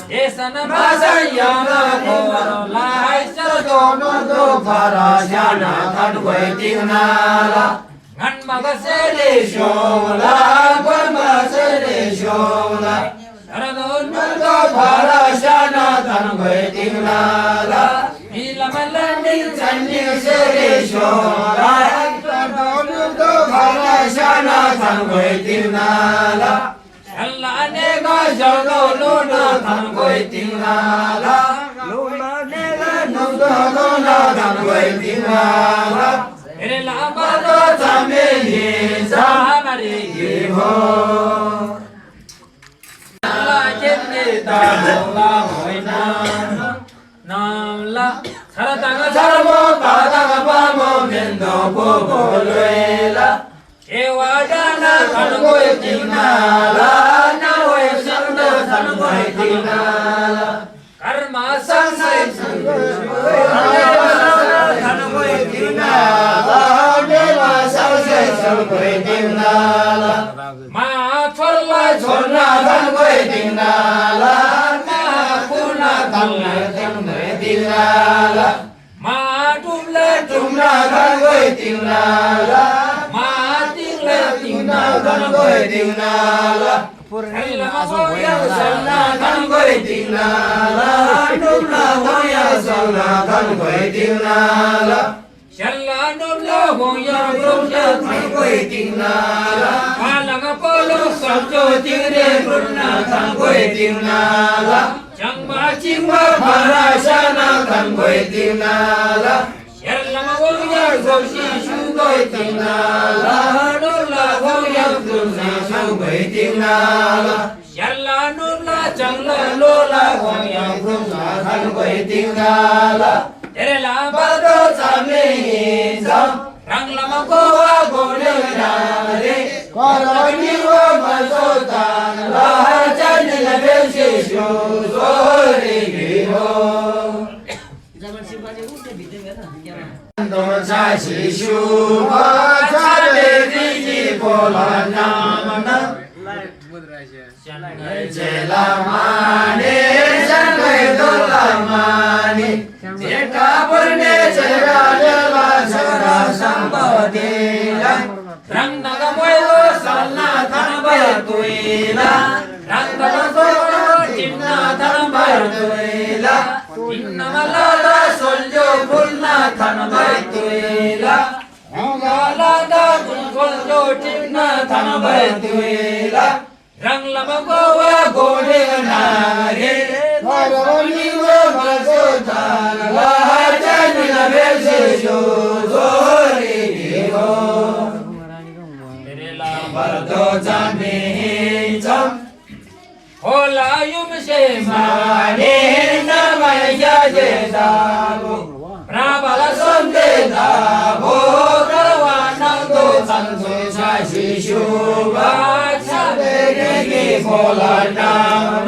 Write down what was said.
Esana masayana koro lai sarado nodo parashana tanwai tingnala ngan magasele shola kwan magasele shola sarado nodo parashana tanwai tingnala ilamalani chandi sele shola sarado nodo parashana tanwai tingnala Allah nega jalo lona than koi tingala lona nega nudo lona than koi tingala ere la bado chame ye samari ye ho Allah jenne ta la hoina nam la saratanga sarmo padanga pamo mendo bobo loela Ewadana tangoy tinala, naoy sangda tangoy tinala. Karma sangsay tangoy tinala, deva sangsay tangoy tinala. Ma chorla chorla tangoy tinala, ma kuna tangoy tinala. Ma tumla tumla tangoy tinala. Tangoy tinala, purila hoya salna tangoy tinala, nubla hoya salna tangoy tinala, shalla nubla hoya brumja tangoy tinala, palanga polo sanjo tigre brunna tangoy tinala, changma chingma parashana tangoy tinala. Yerlama hoya goshi shugoy tinala, nubla hoya brumja tangoy tinala. Yerla nubla changla lola hoya brumja tangoy tinala. Yerla bado chame jam, ranglama goa gole nare, koroni wo masotan la chanila besi shu sore giho. Dosa shishu chale diji pola namana jela mane jangai dola mane jeka purne jela jela jela sambadila rang naga moyo salna thanbai tuila rang naga moyo tinna thanbai tuila inna malala soljo pulna thanbai tuila malala soljo tinna thanbai tuila rang lama gowa gode nare bharoni wo masotan la janna bese jo gori ho mere la bardo jame jam hola yum se mane namaya jedabo prabala sonde dabo karwana do sanso sa shishu ba chabe hola nam